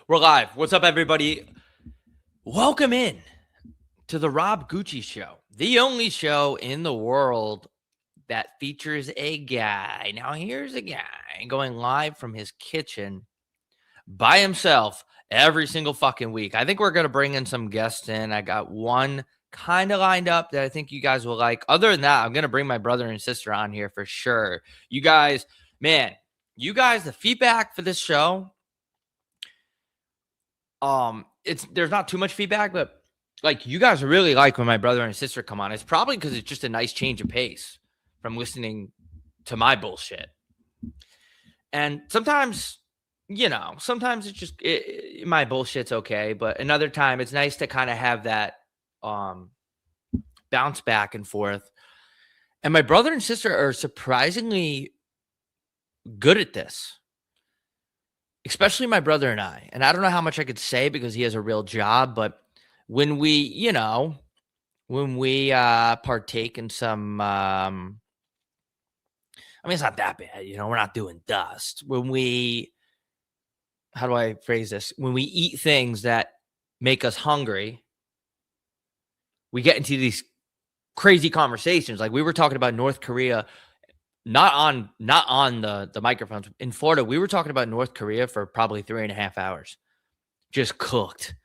We're live. What's up, everybody? Welcome in to the Rob Gucci Show, the only show in the world that features a guy. Now, here's a guy going live from his kitchen by himself every single fucking week. I think we're going to bring in some guests in. I got one kind of lined up that I think you guys will like. Other than that, I'm going to bring my brother and sister on here for sure. You guys, man, the feedback for this show, there's not too much feedback, but like you guys really like when my brother and sister come on. It's probably because it's just a nice change of pace from listening to my bullshit. And sometimes, sometimes it's just my bullshit's okay, but another time it's nice to kind of have that bounce back and forth. And my brother and sister are surprisingly good at this. Especially my brother and I. And I don't know how much I could say because he has a real job, but when we partake in some it's not that bad, we're not doing dust. How do I phrase this? When we eat things that make us hungry, we get into these crazy conversations. Like we were talking about North Korea, not on the microphones in Florida. We were talking about North Korea for probably 3.5 hours, just cooked,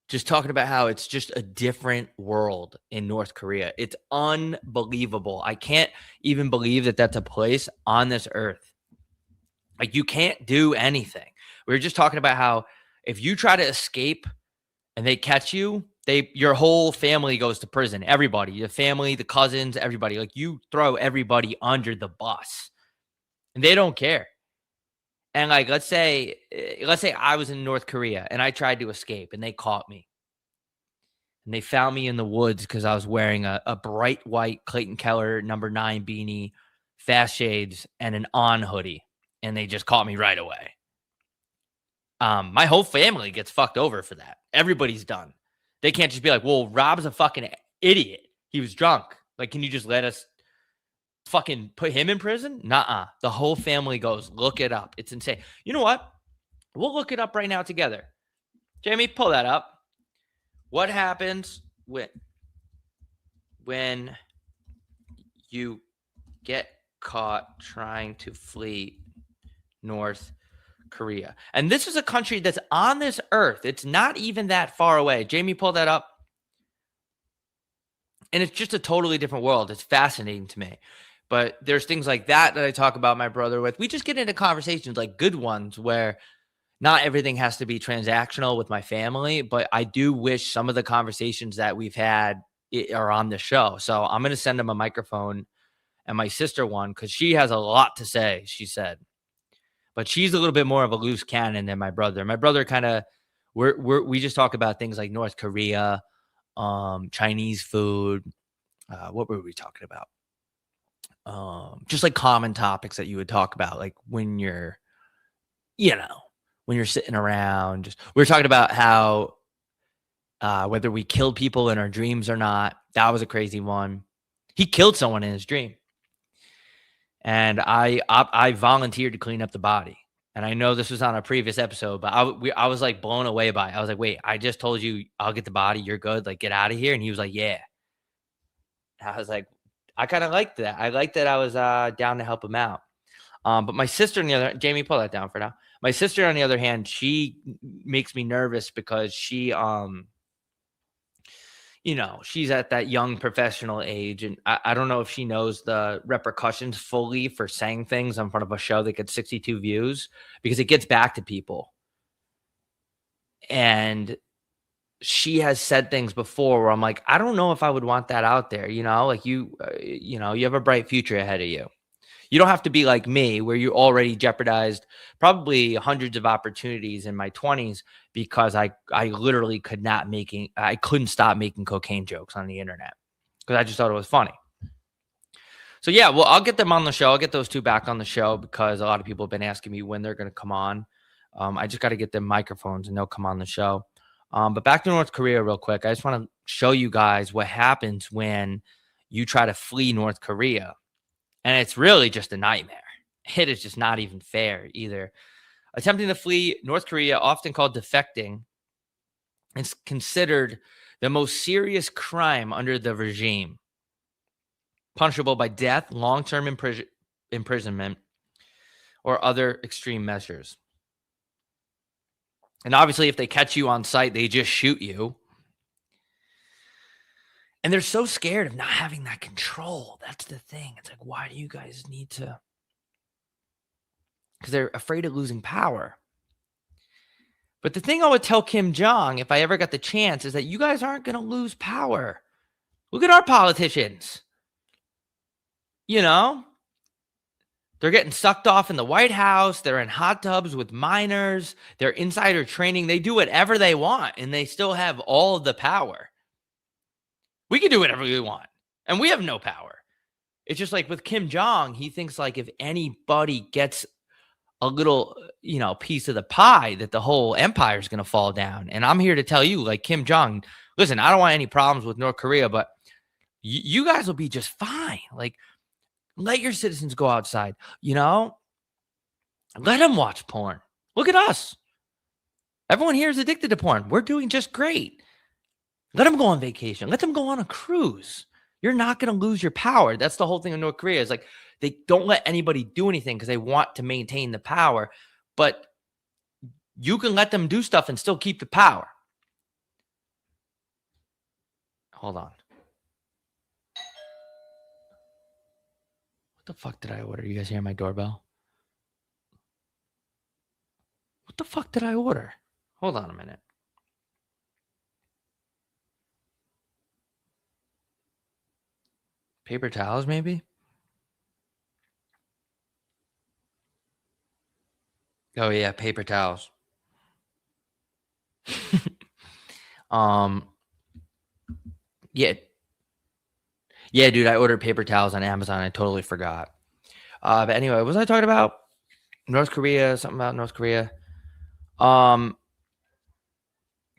just talking about how it's just a different world in North Korea. It's unbelievable. I can't even believe that that's a place on this earth. Like you can't do anything. We were just talking about how if you try to escape and they catch you, your whole family goes to prison. Everybody, the family, the cousins, everybody. Like you throw everybody under the bus, and they don't care. And like, let's say I was in North Korea and I tried to escape, and they caught me, and they found me in the woods because I was wearing a bright white Clayton Keller number 9 beanie, fast shades, and an On hoodie, and they just caught me right away. My whole family gets fucked over for that. Everybody's done. They can't just be like, well, Rob's a fucking idiot. He was drunk. Like, can you just let us fucking put him in prison? Nuh-uh. The whole family goes, look it up. It's insane. You know what? We'll look it up right now together. Jamie, pull that up. What happens when you get caught trying to flee North Korea? And this is a country that's on this earth. It's not even that far away. Jamie, pull that up. And it's just a totally different world. It's fascinating to me. But there's things like that I talk about my brother with. We just get into conversations like good ones where not everything has to be transactional with my family, but I do wish some of the conversations that we've had are on the show. So I'm going to send him a microphone and my sister one because she has a lot to say, she said. But she's a little bit more of a loose cannon than my brother. My brother kind of, we just talk about things like North Korea, Chinese food. What were we talking about? Just like common topics that you would talk about, like when you're sitting around. Just we were talking about how whether we killed people in our dreams or not. That was a crazy one. He killed someone in his dream. And I volunteered to clean up the body. And I know this was on a previous episode, but I was like blown away by it. I was like, wait, I just told you I'll get the body. You're good. Like, get out of here. And he was like, yeah. I was like, I kind of liked that. I liked that I was down to help him out. But my sister, on the other, Jamie, pull that down for now. My sister, on the other hand, she makes me nervous because she, she's at that young professional age. And I don't know if she knows the repercussions fully for saying things in front of a show that gets 62 views because it gets back to people. And she has said things before where I'm like, I don't know if I would want that out there. Like you have a bright future ahead of you. You don't have to be like me where you already jeopardized probably hundreds of opportunities in my 20s because I literally couldn't stop making cocaine jokes on the internet because I just thought it was funny. So yeah, well, I'll get them on the show. I'll get those two back on the show because a lot of people have been asking me when they're going to come on. I just got to get them microphones and they'll come on the show. But back to North Korea real quick. I just want to show you guys what happens when you try to flee North Korea. And it's really just a nightmare. It is just not even fair either. Attempting to flee North Korea, often called defecting, is considered the most serious crime under the regime, punishable by death, long-term imprisonment, or other extreme measures. And obviously, if they catch you on sight, they just shoot you. And they're so scared of not having that control. That's the thing. It's like, why do you guys need to? Because they're afraid of losing power. But the thing I would tell Kim Jong, if I ever got the chance, is that you guys aren't going to lose power. Look at our politicians. You know, they're getting sucked off in the White House. They're in hot tubs with minors. They're insider training. They do whatever they want, and they still have all of the power. We can do whatever we want, and we have no power. It's just like with Kim Jong, he thinks like if anybody gets a little, piece of the pie, that the whole empire is going to fall down. And I'm here to tell you, like Kim Jong, listen, I don't want any problems with North Korea, but you guys will be just fine. Like, let your citizens go outside, let them watch porn. Look at us. Everyone here is addicted to porn. We're doing just great. Let them go on vacation. Let them go on a cruise. You're not going to lose your power. That's the whole thing in North Korea, is like they don't let anybody do anything because they want to maintain the power. But you can let them do stuff and still keep the power. Hold on. What the fuck did I order? You guys hear my doorbell? What the fuck did I order? Hold on a minute. Paper towels, maybe? Oh, yeah, paper towels. Yeah. Yeah, dude, I ordered paper towels on Amazon. I totally forgot. But anyway, what was I talking about? North Korea, something about North Korea.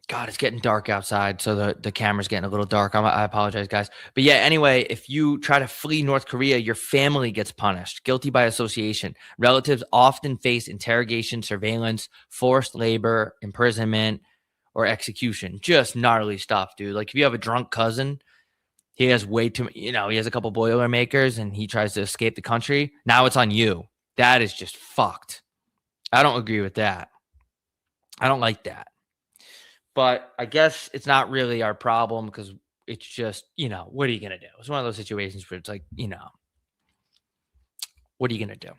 God, it's getting dark outside, so the camera's getting a little dark. I apologize, guys. But yeah, anyway, if you try to flee North Korea, your family gets punished. Guilty by association. Relatives often face interrogation, surveillance, forced labor, imprisonment, or execution. Just gnarly stuff, dude. Like if you have a drunk cousin, he has way too, he has a couple Boilermakers and he tries to escape the country. Now it's on you. That is just fucked. I don't agree with that. I don't like that. But I guess it's not really our problem because it's just, what are you going to do? It's one of those situations where it's like, what are you going to do?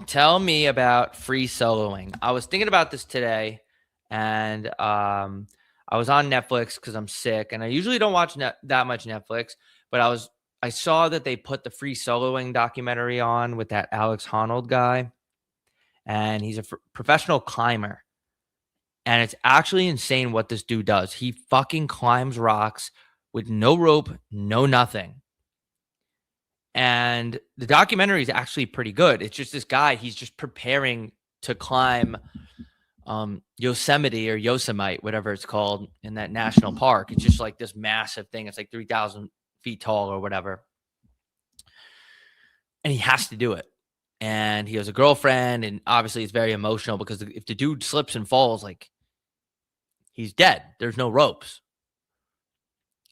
Tell me about free soloing. I was thinking about this today, and I was on Netflix because I'm sick, and I usually don't watch that much Netflix, but I saw that they put the free soloing documentary on with that Alex Honnold guy, and he's a professional climber. And it's actually insane what this dude does. He fucking climbs rocks with no rope, no nothing. And the documentary is actually pretty good. It's just this guy, he's just preparing to climb Yosemite or Yosemite, whatever it's called, in that national park. It's just like this massive thing. It's like 3,000 feet tall or whatever. And he has to do it. And he has a girlfriend, and obviously it's very emotional because if the dude slips and falls, like, he's dead. There's no ropes.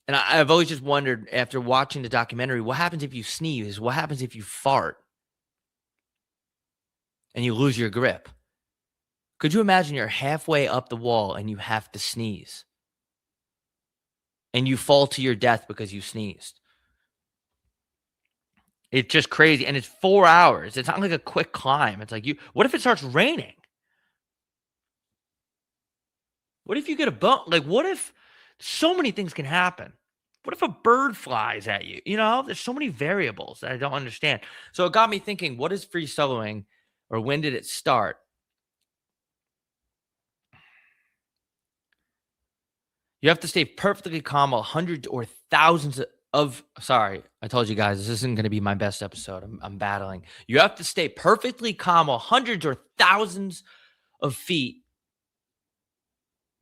And I've always just wondered, after watching the documentary, what happens if you sneeze? What happens if you fart and you lose your grip? Could you imagine you're halfway up the wall and you have to sneeze? And you fall to your death because you sneezed. It's just crazy. And it's 4 hours. It's not like a quick climb. It's like, what if it starts raining? What if you get a bump? Like, what if so many things can happen? What if a bird flies at you? There's so many variables that I don't understand. So it got me thinking, what is free soloing, or when did it start? You have to stay perfectly calm while hundreds or thousands sorry, I told you guys, this isn't going to be my best episode. I'm battling. You have to stay perfectly calm while hundreds or thousands of feet,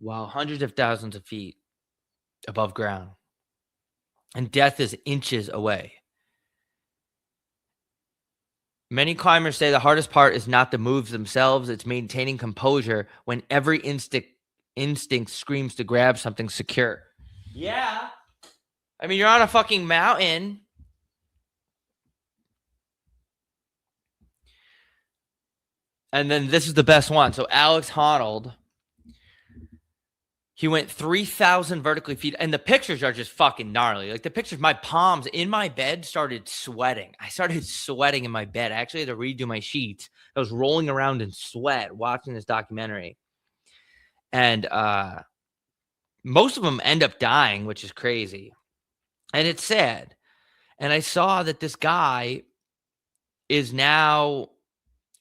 while hundreds of thousands of feet above ground. And death is inches away. Many climbers say the hardest part is not the moves themselves, it's maintaining composure when every instinct screams to grab something secure. Yeah. I mean, you're on a fucking mountain. And then this is the best one. So Alex Honnold, he went 3,000 vertically feet, and the pictures are just fucking gnarly. Like the pictures, my palms in my bed started sweating. I started sweating in my bed. I actually had to redo my sheets. I was rolling around in sweat watching this documentary. And most of them end up dying, which is crazy. And it's sad. And I saw that this guy is now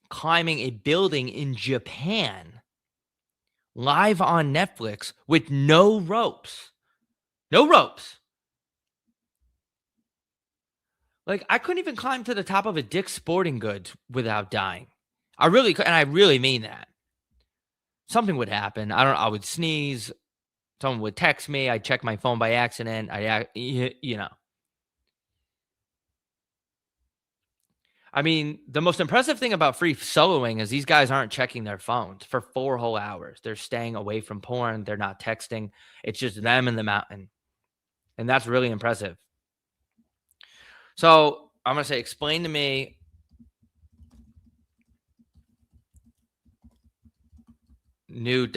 climbing a building in Japan live on Netflix with no ropes. No ropes. Like, I couldn't even climb to the top of a Dick's Sporting Goods without dying. I really could, and I really mean that. Something would happen. I would sneeze. Someone would text me. I'd check my phone by accident. You know. I mean, the most impressive thing about free soloing is these guys aren't checking their phones for 4 whole hours. They're staying away from porn. They're not texting. It's just them in the mountain. And that's really impressive. So I'm going to say, explain to me new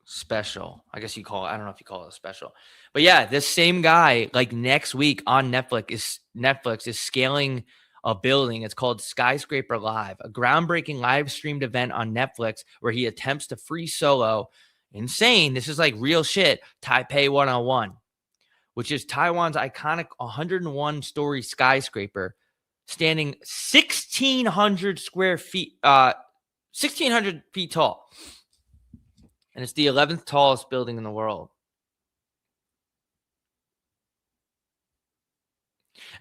special. I guess you call it, I don't know if you call it a special. But yeah, this same guy, like next week on Netflix is scaling a building. It's called Skyscraper Live, a groundbreaking live streamed event on Netflix where he attempts to free solo. Insane. This is like real shit. Taipei 101, which is Taiwan's iconic 101-story skyscraper, standing 1,600 square feet, 1,600 feet tall. And it's the 11th tallest building in the world.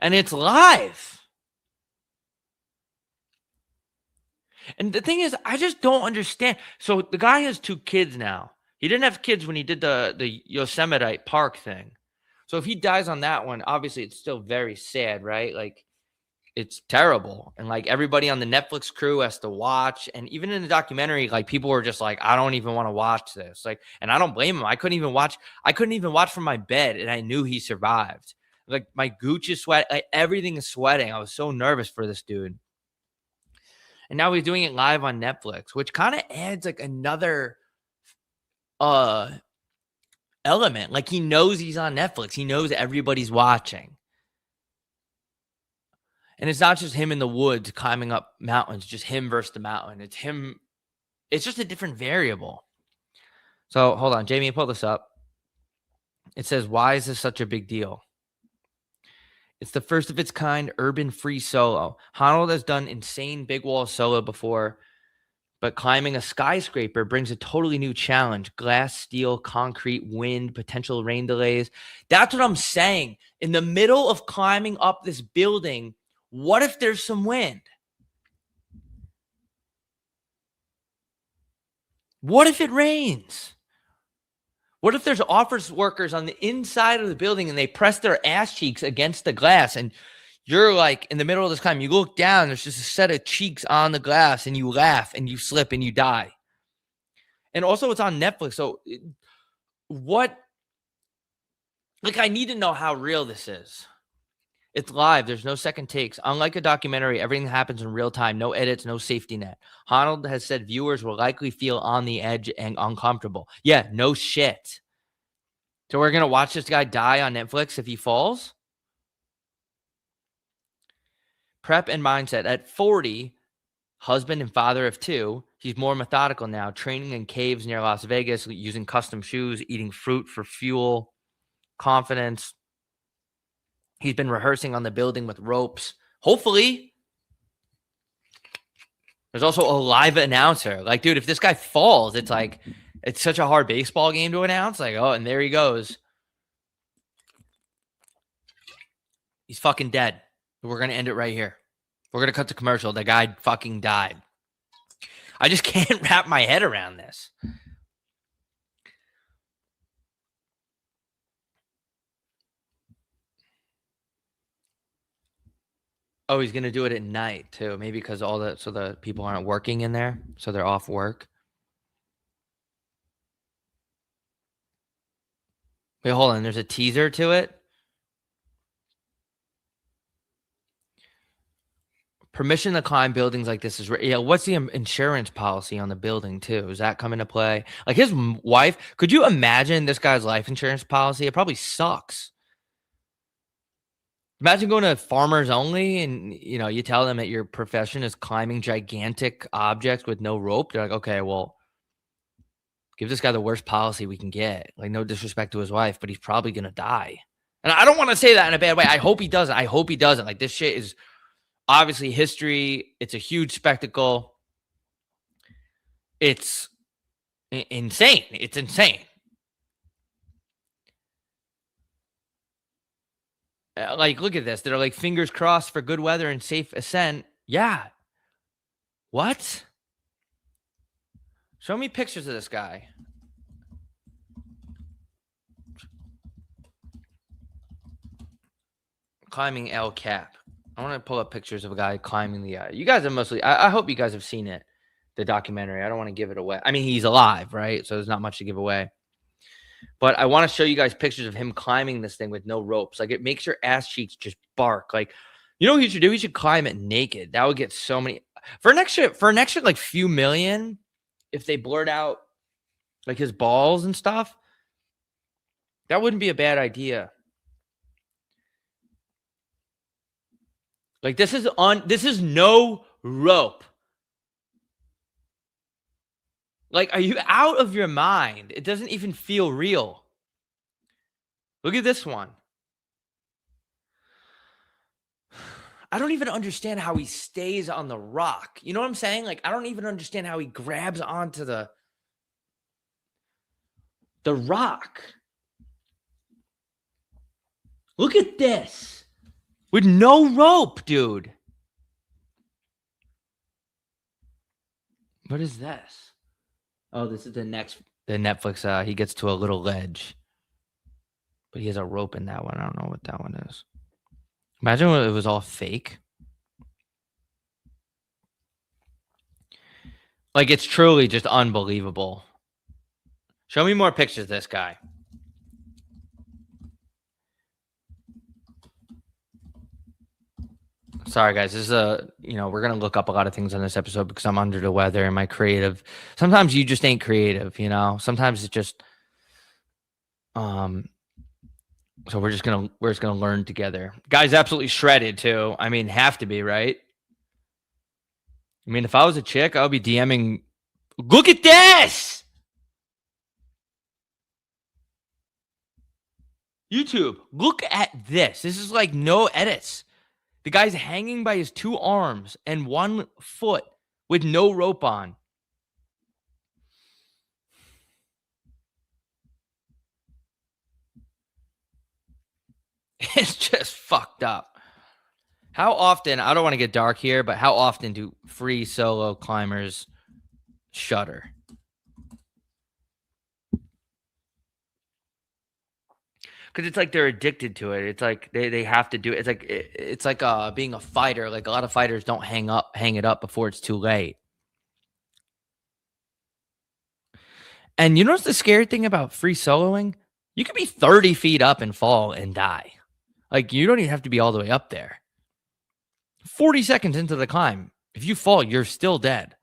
And it's live. And the thing is, I just don't understand. So the guy has 2 kids now. He didn't have kids when he did the Yosemite Park thing. So if he dies on that one, obviously it's still very sad, right? Like, it's terrible. And like everybody on the Netflix crew has to watch. And even in the documentary, like people were just like, I don't even want to watch this. Like, and I don't blame him. I couldn't even watch from my bed, and I knew he survived. Like my gooch is sweat, like everything is sweating. I was so nervous for this dude. And now he's doing it live on Netflix, which kind of adds like another element. Like he knows he's on Netflix. He knows everybody's watching. And it's not just him in the woods climbing up mountains, just him versus the mountain. It's him. It's just a different variable. So hold on, Jamie, pull this up. It says, why is this such a big deal? It's the first of its kind urban free solo. Honnold has done insane big wall solo before, but climbing a skyscraper brings a totally new challenge. Glass, steel, concrete, wind, potential rain delays. That's what I'm saying. In the middle of climbing up this building, what if there's some wind? What if it rains? What if there's office workers on the inside of the building and they press their ass cheeks against the glass, and you're like in the middle of this climb, you look down, there's just a set of cheeks on the glass, and you laugh and you slip and you die. And also it's on Netflix. So I need to know how real this is. It's live. There's no second takes. Unlike a documentary, everything happens in real time. No edits, no safety net. Honnold has said viewers will likely feel on the edge and uncomfortable. Yeah, no shit. So we're going to watch this guy die on Netflix if he falls? Prep and mindset. At 40, husband and father of 2, he's more methodical now, training in caves near Las Vegas, using custom shoes, eating fruit for fuel, confidence. He's been rehearsing on the building with ropes. Hopefully. There's also a live announcer. Like, dude, if this guy falls, it's like, it's such a hard baseball game to announce. Like, oh, and there he goes. He's fucking dead. We're going to end it right here. We're going to cut the commercial. The guy fucking died. I just can't wrap my head around this. Oh, he's gonna do it at night too. Maybe because so the people aren't working in there, so they're off work. Wait, hold on. There's a teaser to it. Permission to climb buildings like this is yeah. What's the insurance policy on the building too? Is that come into play? Like his wife. Could you imagine this guy's life insurance policy? It probably sucks. Imagine going to Farmers Only and you tell them that your profession is climbing gigantic objects with no rope. They're like, okay, well, give this guy the worst policy we can get. Like, no disrespect to his wife, but he's probably gonna die. And I don't want to say that in a bad way. I hope he doesn't. I hope he doesn't. Like, this shit is obviously history. It's a huge spectacle. It's insane. It's insane. Like, look at this. They're like, fingers crossed for good weather and safe ascent. Yeah. What? Show me pictures of this guy. Climbing El Cap. I want to pull up pictures of a guy climbing the. You guys have mostly. I hope you guys have seen it, the documentary. I don't want to give it away. I mean, he's alive, right? So there's not much to give away. But I want to show you guys pictures of him climbing this thing with no ropes. Like, it makes your ass cheeks just bark. Like, you know what he should do? He should climb it naked. That would get so many for an extra like few million. If they blurred out like his balls and stuff, that wouldn't be a bad idea. Like, this is no rope. Like, are you out of your mind? It doesn't even feel real. Look at this one. I don't even understand how he stays on the rock. You know what I'm saying? Like, I don't even understand how he grabs onto the rock. Look at this. With no rope, dude. What is this? Oh, this is the Netflix. He gets to a little ledge, but he has a rope in that one. I don't know what that one is. Imagine when it was all fake. Like, it's truly just unbelievable. Show me more pictures of this guy. Sorry, guys. This is we're going to look up a lot of things on this episode because I'm under the weather and my creative. Sometimes you just ain't creative, Sometimes it's just, so we're just going to learn together. Guy's absolutely shredded too. I mean, have to be, right? I mean, if I was a chick, I would be DMing, look at this! YouTube, look at this. This is like no edits. The guy's hanging by his two arms and one foot with no rope on. It's just fucked up. How often, I don't want to get dark here, but how often do free solo climbers shudder? Because it's like they're addicted to it. It's like they have to do it. It's like being a fighter. Like, a lot of fighters don't hang it up before it's too late. And you know what's the scary thing about free soloing? You could be 30 feet up and fall and die. Like, you don't even have to be all the way up there. 40 seconds into the climb, if you fall, you're still dead.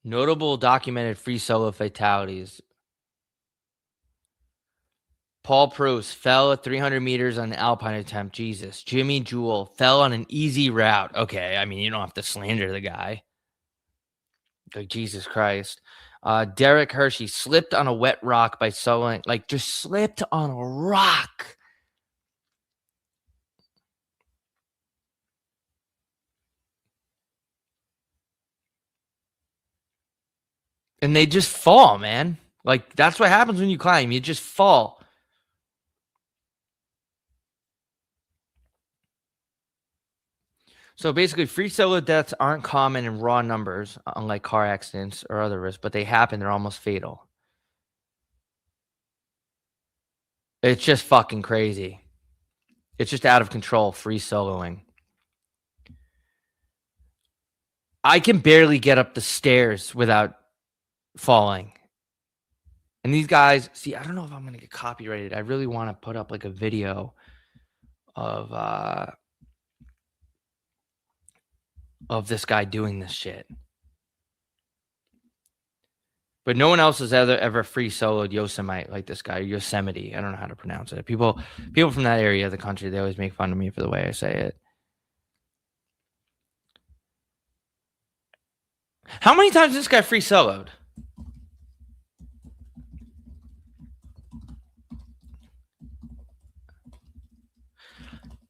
Notable documented free solo fatalities. Paul Proust fell at 300 meters on an alpine attempt. Jesus. Jimmy Jewell fell on an easy route. Okay, I mean, you don't have to slander the guy. Like, Jesus Christ. Derek Hershey slipped on a wet rock by soloing. Like, just slipped on a rock. And they just fall, man. Like, that's what happens when you climb. You just fall. So basically, free solo deaths aren't common in raw numbers, unlike car accidents or other risks, but they happen. They're almost fatal. It's just fucking crazy. It's just out of control, free soloing. I can barely get up the stairs without falling. And these guys, see, I don't know if I'm going to get copyrighted. I really want to put up like a video of this guy doing this shit. But no one else has ever free soloed Yosemite like this guy, Yosemite. I don't know how to pronounce it. People from that area of the country, they always make fun of me for the way I say it. How many times this guy free soloed?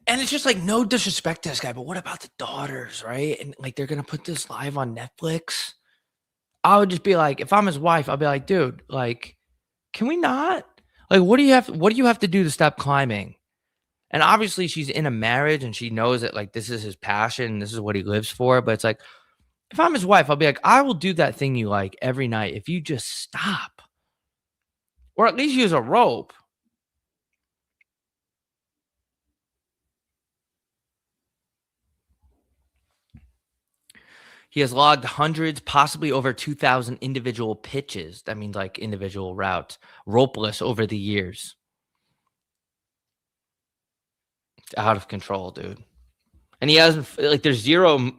And it's just like, no disrespect to this guy, but what about the daughters, right? And like, they're going to put this live on Netflix. I would just be like, if I'm his wife, I'll be like, dude, like, can we not? Like, what do you have to do to stop climbing? And obviously she's in a marriage and she knows that like this is his passion, this is what he lives for. But it's like, if I'm his wife, I'll be like, I will do that thing you like every night if you just stop. Or at least use a rope. He has logged hundreds, possibly over 2,000 individual pitches. That means like individual routes, ropeless over the years. It's out of control, dude. And he hasn't, like, there's zero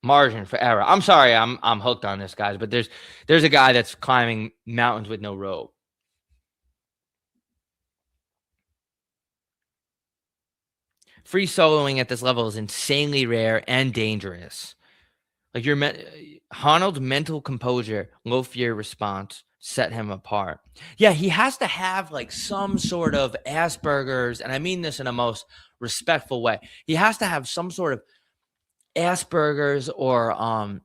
margin for error. I'm sorry, I'm hooked on this, guys, but there's a guy that's climbing mountains with no rope. Free soloing at this level is insanely rare and dangerous. Like Honnold's mental composure, low fear response set him apart. Yeah, he has to have like some sort of Asperger's, and I mean this in a most respectful way. He has to have some sort of Asperger's or I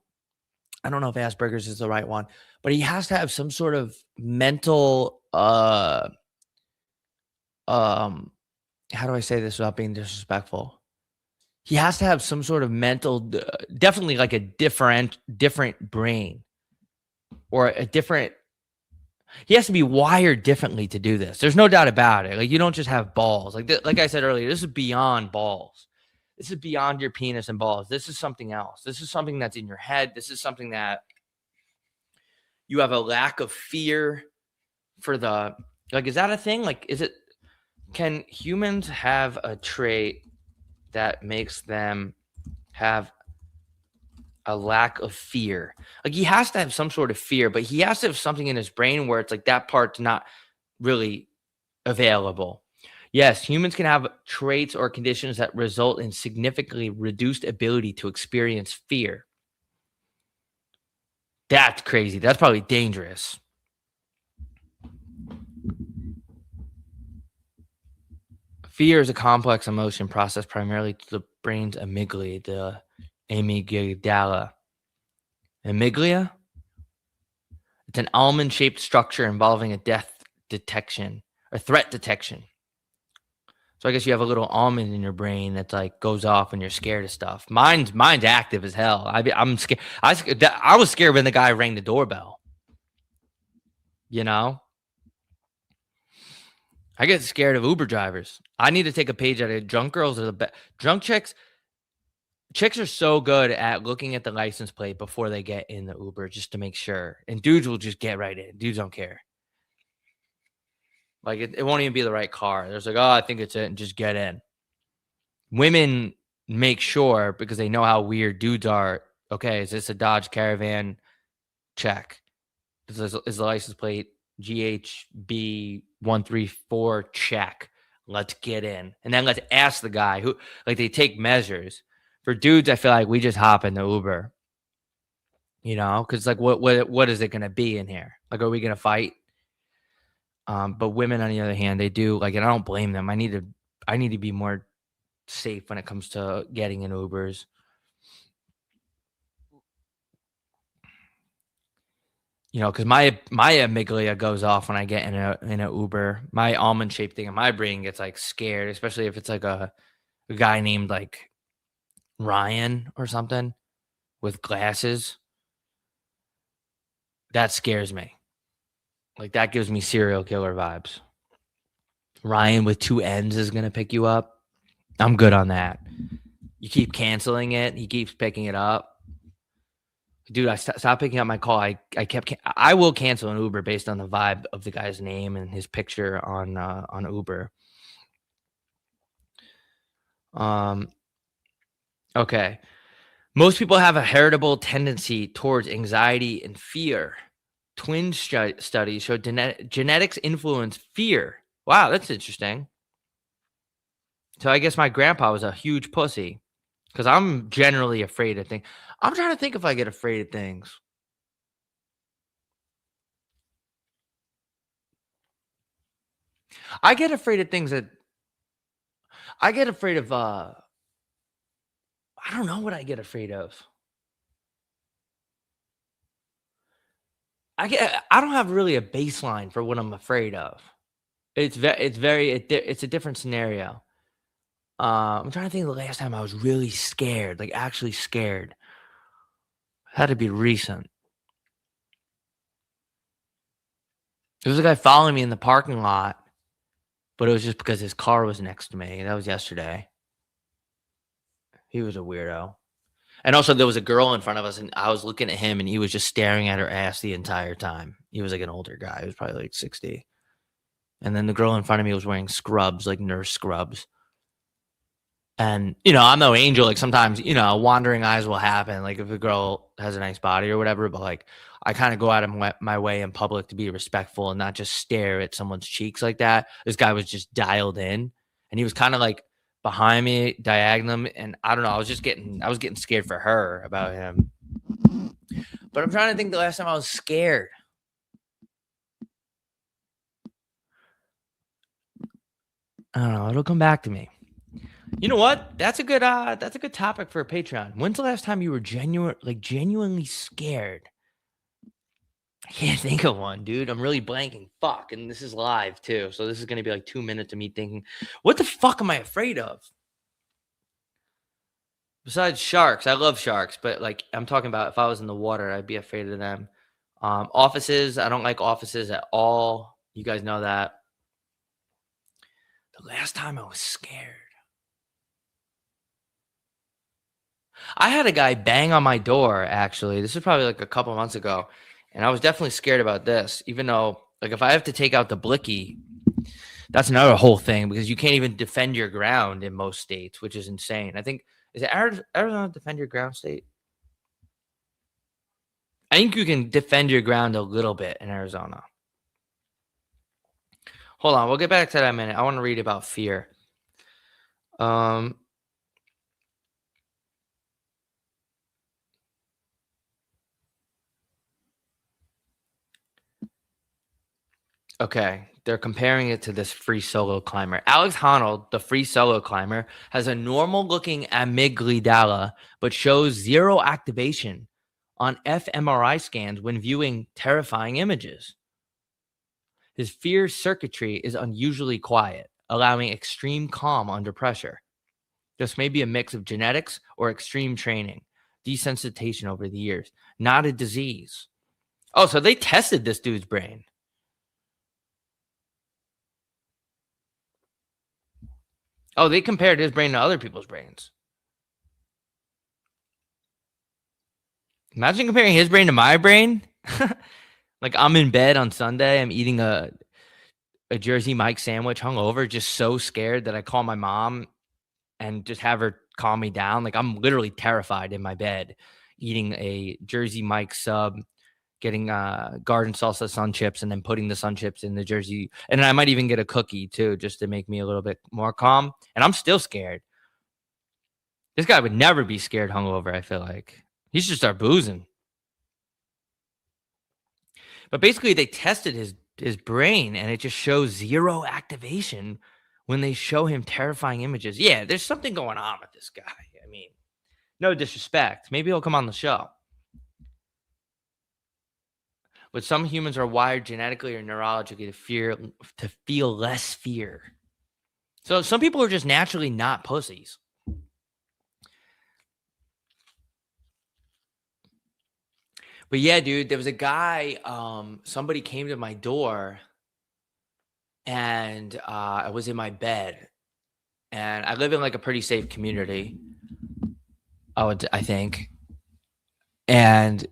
don't know if Asperger's is the right one, but he has to have some sort of mental how do I say this without being disrespectful? He has to have some sort of mental, definitely like a different brain or a different, he has to be wired differently to do this. There's no doubt about it. Like, you don't just have balls. Like I said earlier, this is beyond balls. This is beyond your penis and balls. This is something else. This is something that's in your head. This is something that you have a lack of fear for the, like, is that a thing? Like, can humans have a trait that makes them have a lack of fear? Like, he has to have some sort of fear, but he has to have something in his brain where it's like that part's not really available. Yes, humans can have traits or conditions that result in significantly reduced ability to experience fear. That's crazy. That's probably dangerous. Fear is a complex emotion processed primarily through the brain's amygdala, the amygdala. Amygdala? It's an almond-shaped structure involving a death detection or threat detection. So I guess you have a little almond in your brain that like goes off when you're scared of stuff. Mine's active as hell. I'm scared. I was scared when the guy rang the doorbell. You know? I get scared of Uber drivers. I need to take a page out of drunk girls. Are the best. Drunk chicks. Chicks are so good at looking at the license plate before they get in the Uber just to make sure. And dudes will just get right in. Dudes don't care. Like, it won't even be the right car. There's like, oh, I think it's it, and just get in. Women make sure because they know how weird dudes are. Okay, is this a Dodge Caravan? Check. Is the license plate GHB 134? Check. Let's get in. And then let's ask the guy who, like, they take measures. For dudes, I feel like we just hop in the Uber. You know, because like, what is it going to be in here? Like, are we going to fight? But women, on the other hand, they do, like, and I don't blame them. I need to be more safe when it comes to getting in Ubers. You know, because my amygdala goes off when I get in a Uber. My almond shaped thing in my brain gets like scared, especially if it's like a guy named like Ryan or something with glasses. That scares me. Like, that gives me serial killer vibes. Ryan with 2 N's is gonna pick you up. I'm good on that. You keep canceling it. He keeps picking it up. Dude, I stopped picking up my call. I will cancel an Uber based on the vibe of the guy's name and his picture on Uber. Okay. Most people have a heritable tendency towards anxiety and fear. Twin studies show genetics influence fear. Wow, that's interesting. So I guess my grandpa was a huge pussy because I'm generally afraid of things. I'm trying to think if I get afraid of things. I get afraid of things that I get afraid of. I don't know what I get afraid of. I don't have really a baseline for what I'm afraid of. It's a different scenario. I'm trying to think of the last time I was really scared, like actually scared. Had to be recent. There was a guy following me in the parking lot, but it was just because his car was next to me. That was yesterday. He was a weirdo. And also there was a girl in front of us and I was looking at him and he was just staring at her ass the entire time. He was like an older guy. He was probably like 60. And then the girl in front of me was wearing scrubs, like nurse scrubs. And, I'm no angel. Like sometimes, wandering eyes will happen. Like if a girl has a nice body or whatever, but like I kind of go out of my way in public to be respectful and not just stare at someone's cheeks like that. This guy was just dialed in and he was kind of like behind me, diagonal. And I don't know. I was getting scared for her about him. But I'm trying to think the last time I was scared. I don't know. It'll come back to me. You know what? That's a good topic for a Patreon. When's the last time you were genuinely scared? I can't think of one, dude. I'm really blanking. Fuck. And this is live too. So this is gonna be like 2 minutes of me thinking, what the fuck am I afraid of? Besides sharks, I love sharks, but like I'm talking about if I was in the water, I'd be afraid of them. Offices, I don't like offices at all. You guys know that. The last time I was scared. I had a guy bang on my door, actually. This was probably like a couple months ago. And I was definitely scared about this, even though, like, if I have to take out the blicky, that's another whole thing because you can't even defend your ground in most states, which is insane. I think, is it Arizona defend your ground state? I think you can defend your ground a little bit in Arizona. Hold on. We'll get back to that in a minute. I want to read about fear. Okay, they're comparing it to this free solo climber. Alex Honnold, the free solo climber, has a normal-looking amygdala, but shows zero activation on fMRI scans when viewing terrifying images. His fear circuitry is unusually quiet, allowing extreme calm under pressure. This may be a mix of genetics or extreme training, desensitization over the years, not a disease. Oh, so they tested this dude's brain. Oh, they compared his brain to other people's brains. Imagine comparing his brain to my brain. Like I'm in bed on Sunday, I'm eating a Jersey Mike sandwich hungover, just so scared that I call my mom and just have her calm me down. Like I'm literally terrified in my bed, eating a Jersey Mike sub, getting garden salsa sun chips, and then putting the sun chips in the Jersey. And I might even get a cookie too, just to make me a little bit more calm. And I'm still scared. This guy would never be scared hungover, I feel like. He should start boozing. But basically, they tested his brain, and it just shows zero activation when they show him terrifying images. Yeah, there's something going on with this guy. I mean, no disrespect. Maybe he'll come on the show. But some humans are wired genetically or neurologically to feel less fear. So some people are just naturally not pussies. But yeah, dude, there was a guy, somebody came to my door and I was in my bed and I live in like a pretty safe community, I think. And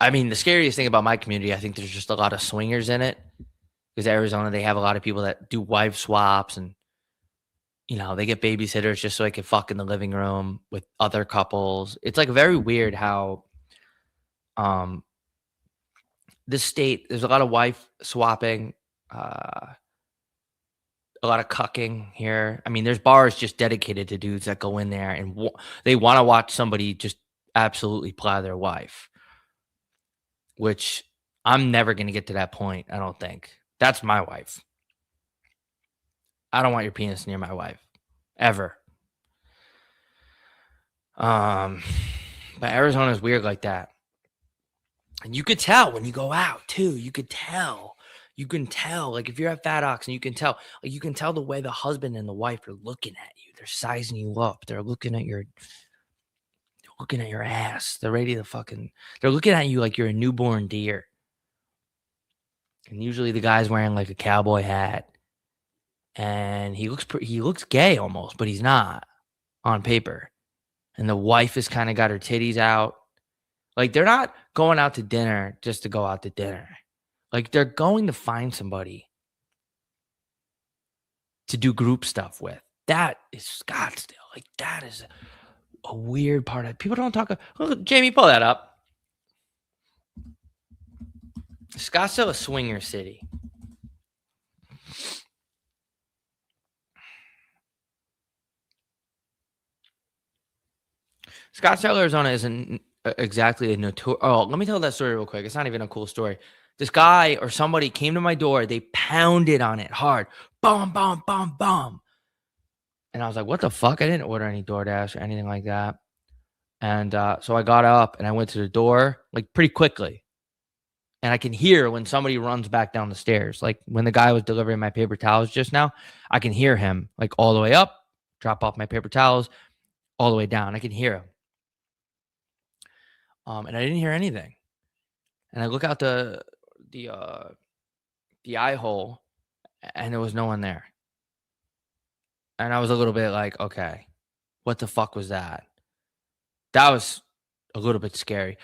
I mean, the scariest thing about my community, I think there's just a lot of swingers in it because Arizona, they have a lot of people that do wife swaps and, they get babysitters just so they can fuck in the living room with other couples. It's like very weird how, um, this state, there's a lot of wife swapping, uh, a lot of cucking here. I mean, there's bars just dedicated to dudes that go in there and they want to watch somebody just absolutely plow their wife, which I'm never going to get to that point. I don't think that's my wife. I don't want your penis near my wife ever. But Arizona is weird like that. And you could tell when you go out too. You can tell, like if you're at Fat Ox and you can tell, the way the husband and the wife are looking at you. They're sizing you up. They're looking at your ass. They're ready to they're looking at you like you're a newborn deer. And usually the guy's wearing like a cowboy hat and he looks gay almost, but he's not on paper. And the wife has kind of got her titties out. Like they're not going out to dinner just to go out to dinner. Like they're going to find somebody to do group stuff with. That is Scottsdale. Like that is a weird part of it. People don't talk. Look, Jamie, pull that up. Scottsdale, a swinger city. Scottsdale, Arizona isn't exactly a notorious. Oh, let me tell that story real quick. It's not even a cool story. This guy or somebody came to my door. They pounded on it hard. Boom, boom, boom, boom. And I was like, what the fuck? I didn't order any DoorDash or anything like that. And so I got up and I went to the door like pretty quickly. And I can hear when somebody runs back down the stairs. Like when the guy was delivering my paper towels just now, I can hear him like all the way up, drop off my paper towels, all the way down. I can hear him. And I didn't hear anything. And I look out the eye hole and there was no one there. And I was a little bit like, okay, what the fuck was that? That was a little bit scary.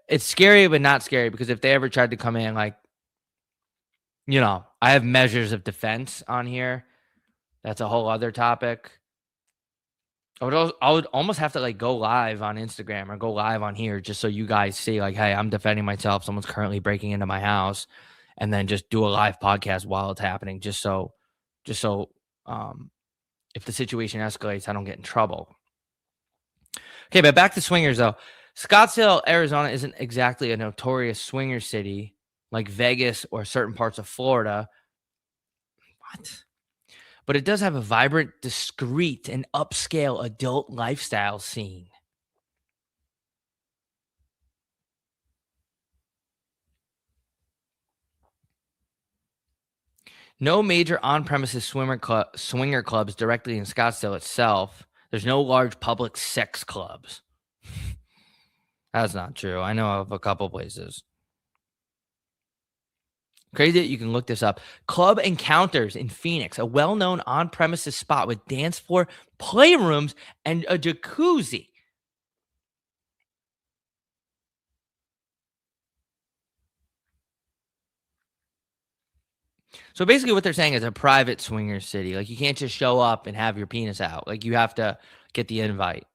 It's scary, but not scary because if they ever tried to come in, like, I have measures of defense on here. That's a whole other topic. I would almost have to like go live on Instagram or go live on here just so you guys see like, hey, I'm defending myself. Someone's currently breaking into my house, and then just do a live podcast while it's happening, just so if the situation escalates, I don't get in trouble. Okay, but back to swingers though. Scottsdale, Arizona isn't exactly a notorious swinger city like Vegas or certain parts of Florida. What? But it does have a vibrant, discreet, and upscale adult lifestyle scene. No major on-premises swinger clubs directly in Scottsdale itself. There's no large public sex clubs. That's not true. I know of a couple places. Crazy that you can look this up. Club Encounters in Phoenix, a well-known on-premises spot with dance floor, playrooms, and a jacuzzi. So basically what they're saying is a private swinger city. Like you can't just show up and have your penis out. Like you have to get the invite.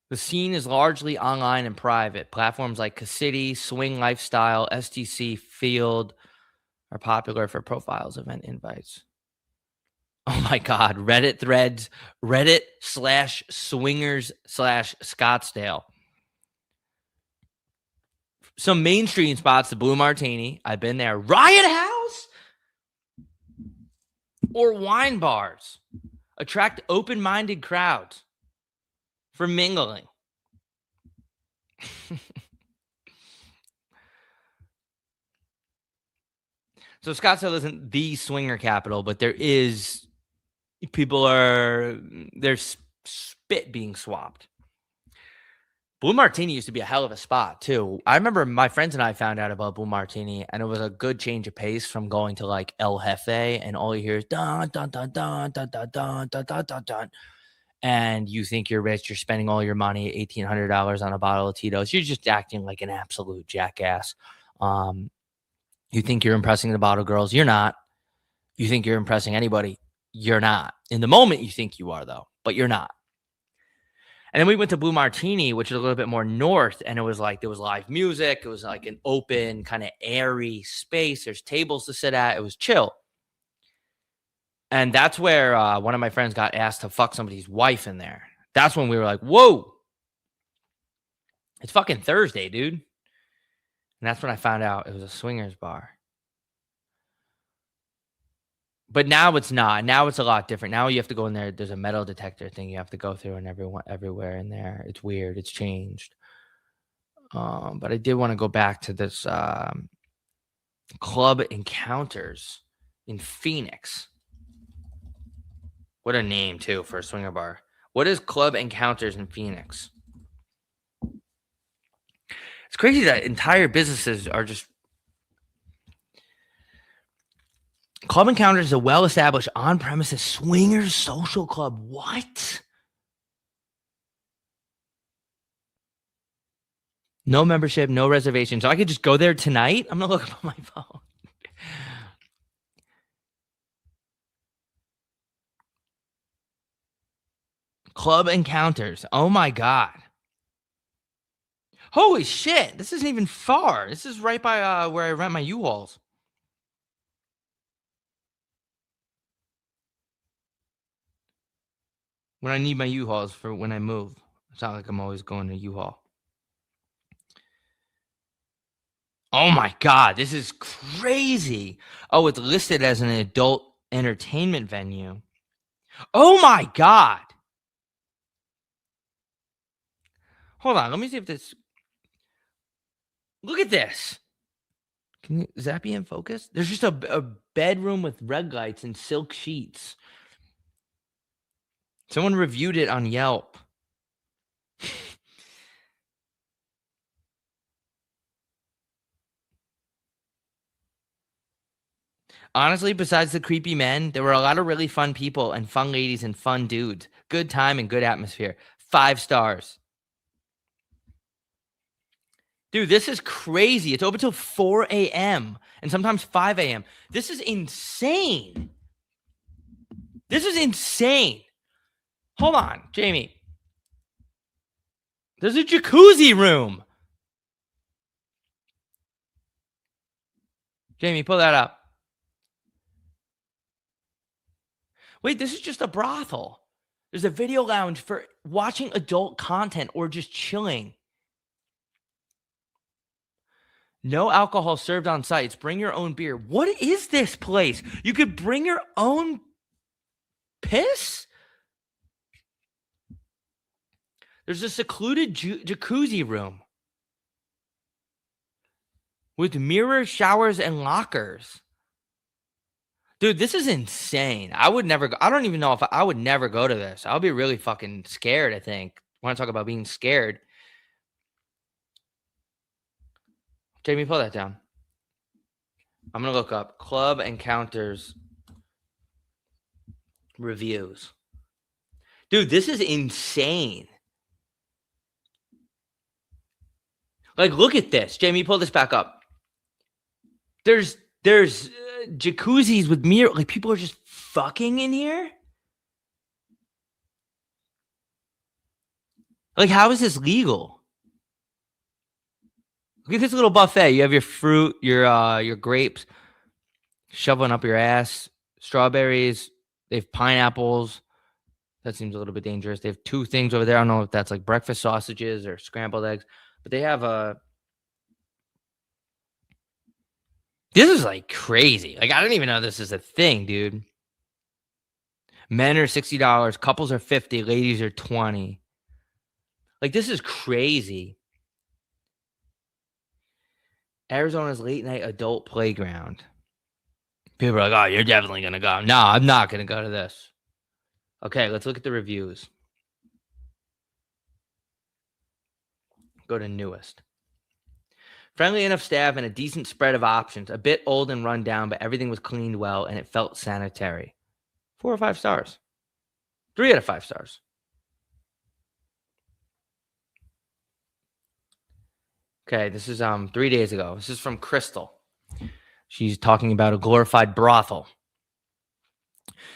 The scene is largely online and private. Platforms like Cassidy, Swing Lifestyle, STC Field are popular for profiles, event invites. Oh my God. Reddit threads, Reddit/swingers/Scottsdale. Some mainstream spots, the Blue Martini. I've been there. Riot House or wine bars attract open-minded crowds for mingling. So Scottsdale isn't the swinger capital, but there's spit being swapped. Blue Martini used to be a hell of a spot too. I remember my friends and I found out about Blue Martini, and it was a good change of pace from going to like El Jefe, and all you hear is dun dun dun dun dun dun dun dun dun dun dun. And you think you're rich, you're spending all your money, $1,800 on a bottle of Tito's. You're just acting like an absolute jackass. You think you're impressing the bottle girls. You're not. You think you're impressing anybody. You're not. In the moment, you think you are, though, but you're not. And then we went to Blue Martini, which is a little bit more north, and it was like there was live music. It was like an open, kind of airy space. There's tables to sit at. It was chill. And that's where one of my friends got asked to fuck somebody's wife in there. That's when we were like, whoa. It's fucking Thursday, dude. And that's when I found out it was a swingers bar. But now it's not. Now it's a lot different. Now you have to go in there. There's a metal detector thing you have to go through, and everywhere in there. It's weird. It's changed. But I did want to go back to this Club Encounters in Phoenix. What a name, too, for a swinger bar. What is Club Encounters in Phoenix? It's crazy that entire businesses are just... Club Encounters is a well-established on-premises swingers social club. What? No membership, no reservation. So I could just go there tonight? I'm going to look up on my phone. Club Encounters. Oh, my God. Holy shit. This isn't even far. This is right by where I rent my U-Hauls. When I need my U-Hauls for when I move. It's not like I'm always going to U-Haul. Oh my God, this is crazy. Oh, it's listed as an adult entertainment venue. Oh my God. Hold on, let me see if this... Look at this. Is that be in focus? There's just a bedroom with red lights and silk sheets. Someone reviewed it on Yelp. Honestly, besides the creepy men, there were a lot of really fun people and fun ladies and fun dudes. Good time and good atmosphere. 5 stars. Dude, this is crazy. It's open till 4 a.m. and sometimes 5 a.m. This is insane. This is insane. Hold on, Jamie. There's a jacuzzi room. Jamie, pull that up. Wait, this is just a brothel. There's a video lounge for watching adult content or just chilling. No alcohol served on sites. Bring your own beer. What is this place? You could bring your own piss? There's a secluded jacuzzi room with mirrors, showers, and lockers. Dude, this is insane. I would never go. I don't even know if I would never go to this. I'll be really fucking scared, I think. Want to talk about being scared? Jamie, pull that down. I'm going to look up Club Encounters reviews. Dude, this is insane. Like, look at this. Jamie, pull this back up. There's jacuzzis with mirror. Like, people are just fucking in here. Like, how is this legal? Look at this little buffet. You have your fruit, your grapes, shoveling up your ass. Strawberries. They have pineapples. That seems a little bit dangerous. They have 2 things over there. I don't know if that's like breakfast sausages or scrambled eggs. But they have a... This is like crazy. Like, I don't even know this is a thing, dude. Men are $60. Couples are $50. Ladies are $20. Like, this is crazy. Arizona's late night adult playground. People are like, oh, you're definitely going to go. No, I'm not going to go to this. Okay, let's look at the reviews. Go to newest. Friendly enough staff and a decent spread of options. A bit old and run down, but everything was cleaned well and it felt sanitary. 4 or 5 stars. 3 out of 5 stars. Okay, this is 3 days ago. This is from Crystal. She's talking about a glorified brothel.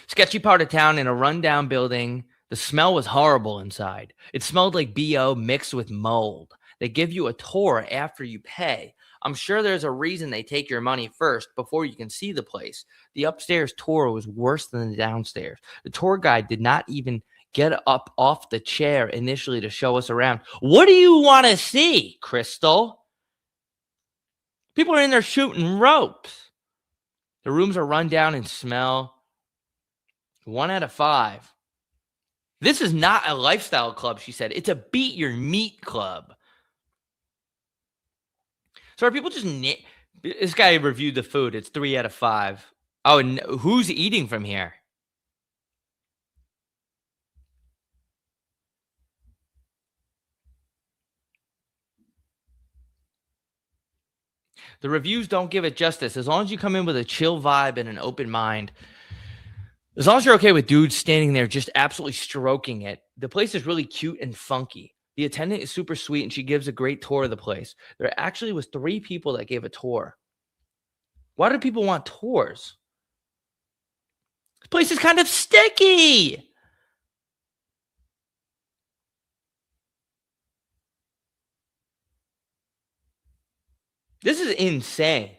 Sketchy part of town in a rundown building. The smell was horrible inside. It smelled like BO mixed with mold. They give you a tour after you pay. I'm sure there's a reason they take your money first before you can see the place. The upstairs tour was worse than the downstairs. The tour guide did not even get up off the chair initially to show us around. What do you want to see, Crystal? People are in there shooting ropes. The rooms are run down and smell. 1 out of 5. This is not a lifestyle club, she said. It's a beat your meat club. So are people just... This guy reviewed the food. It's 3 out of 5. Oh, and who's eating from here? The reviews don't give it justice. As long as you come in with a chill vibe and an open mind, as long as you're okay with dudes standing there just absolutely stroking it, the place is really cute and funky. The attendant is super sweet and she gives a great tour of the place. There actually was 3 people that gave a tour. Why do people want tours? This place is kind of sticky. This is insane.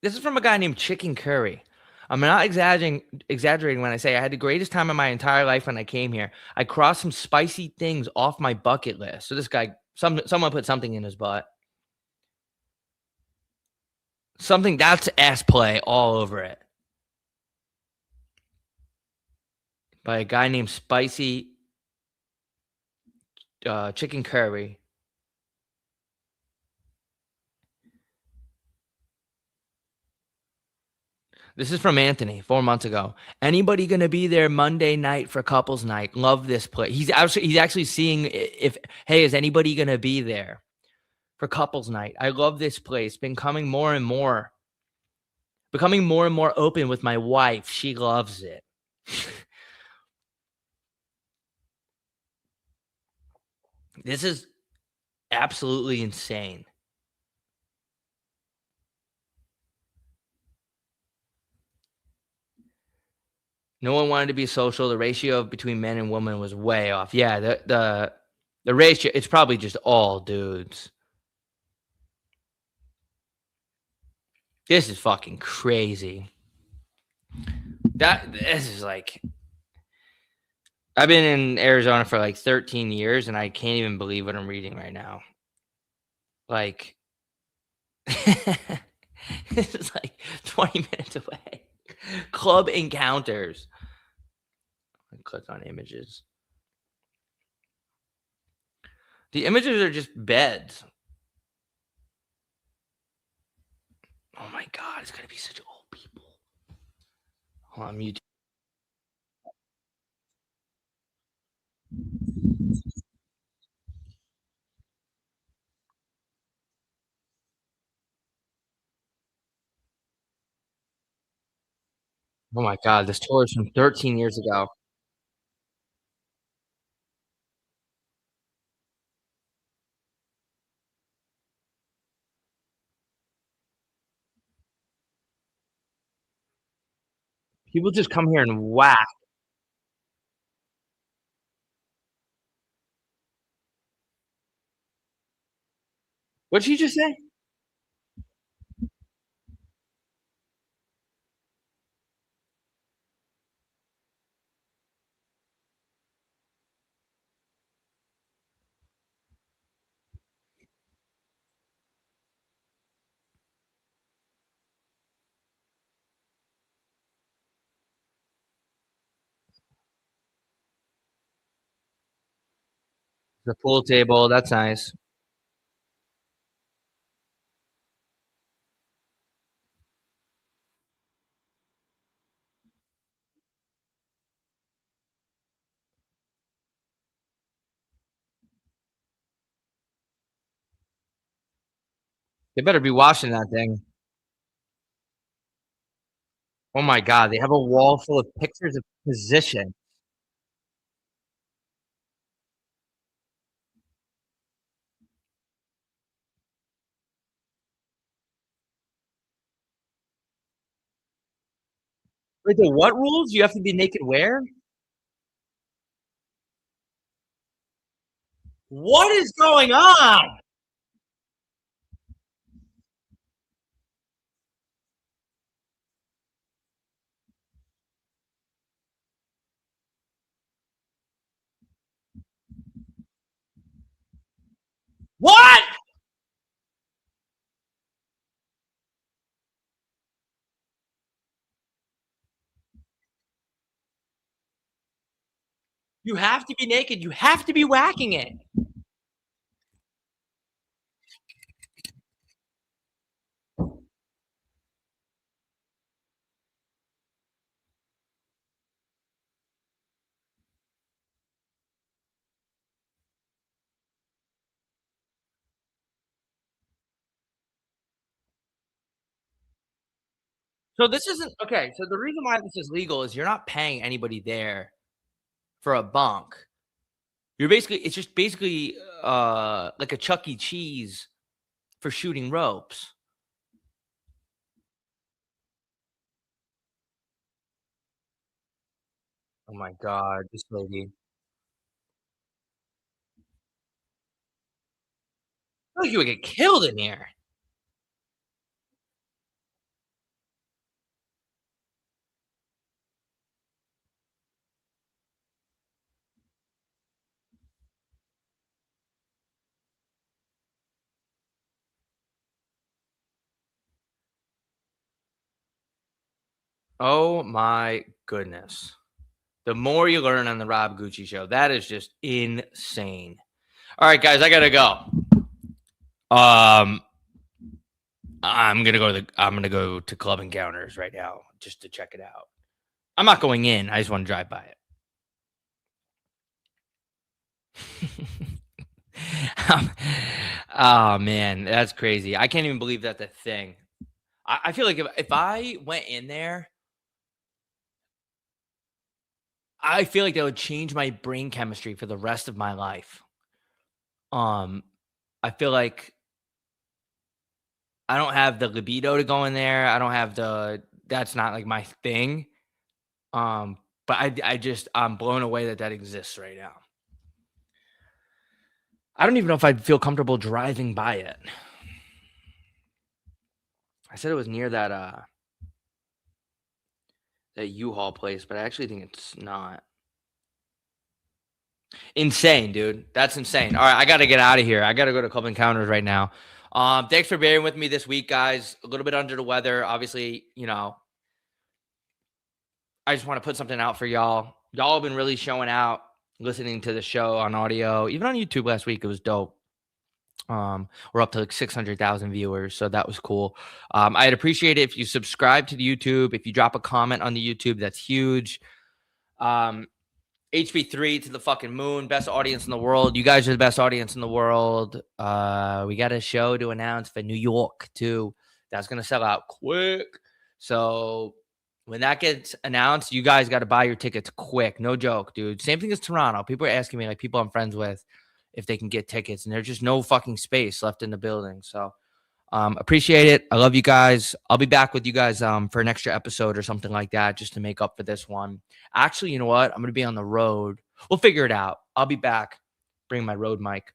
This is from a guy named Chicken Curry. I'm not exaggerating when I say I had the greatest time of my entire life when I came here. I crossed some spicy things off my bucket list. So this guy, someone put something in his butt. Something that's ass play all over it. By a guy named Spicy Chicken Curry. This is from Anthony 4 months ago. Anybody going to be there Monday night for couples night? Love this place. He's actually seeing if, hey, is anybody going to be there for couples night? I love this place. Been coming more and more. Becoming more and more open with my wife. She loves it. This is absolutely insane. No one wanted to be social. The ratio between men and women was way off. Yeah, the ratio, it's probably just all dudes. This is fucking crazy. This is like, I've been in Arizona for like 13 years and I can't even believe what I'm reading right now. Like, this is like 20 minutes away. Club encounters. Click on images. The images are just beds. Oh my God, it's gonna be such old people. Hold on, mute. Oh my God, this tour is from 13 years ago. People just come here and whack. What did you just say? The pool table, that's nice. They better be washing that thing. Oh my god, they have a wall full of pictures of position. Wait, the what rules? You have to be naked where? What is going on? What? You have to be naked. You have to be whacking it. So this isn't okay. So the reason why this is legal is you're not paying anybody there for a bunk. You're basically it's just basically like a Chuck E. Cheese for shooting ropes. Oh my god, this lady. I feel like you would get killed in here. Oh my goodness. The more you learn on the Rob Gucci show, that is just insane. All right, guys, I gotta go. Um, I'm gonna go to Club Encounters right now just to check it out. I'm not going in. I just want to drive by it. Oh man, that's crazy. I can't even believe that's a thing. I feel like if I went in there, I feel like that would change my brain chemistry for the rest of my life. Um, I feel like I don't have the libido to go in there. I don't have the that's not like my thing. But I'm blown away that that exists right now. I don't even know if I'd feel comfortable driving by it. I said it was near that U-Haul place, but I actually think it's not. Insane, dude. That's insane. All right, I got to get out of here. I got to go to Club Encounters right now. Thanks for bearing with me this week, guys. A little bit under the weather. Obviously, I just want to put something out for y'all. Y'all have been really showing out, listening to the show on audio, even on YouTube last week. It was dope. We're up to like 600,000 viewers, so that was cool. I'd appreciate it if you subscribe to the YouTube. If you drop a comment on the YouTube, that's huge. HB3 to the fucking moon, best audience in the world. You guys are the best audience in the world. We got a show to announce for New York too. That's gonna sell out quick. So when that gets announced, you guys got to buy your tickets quick. No joke, dude. Same thing as Toronto. People are asking me, like people I'm friends with, if they can get tickets, and there's just no fucking space left in the building. So appreciate it. I love you guys. I'll be back with you guys for an extra episode or something like that, just to make up for this one. Actually, you know what? I'm gonna be on the road. We'll figure it out. I'll be back. Bring my road mic.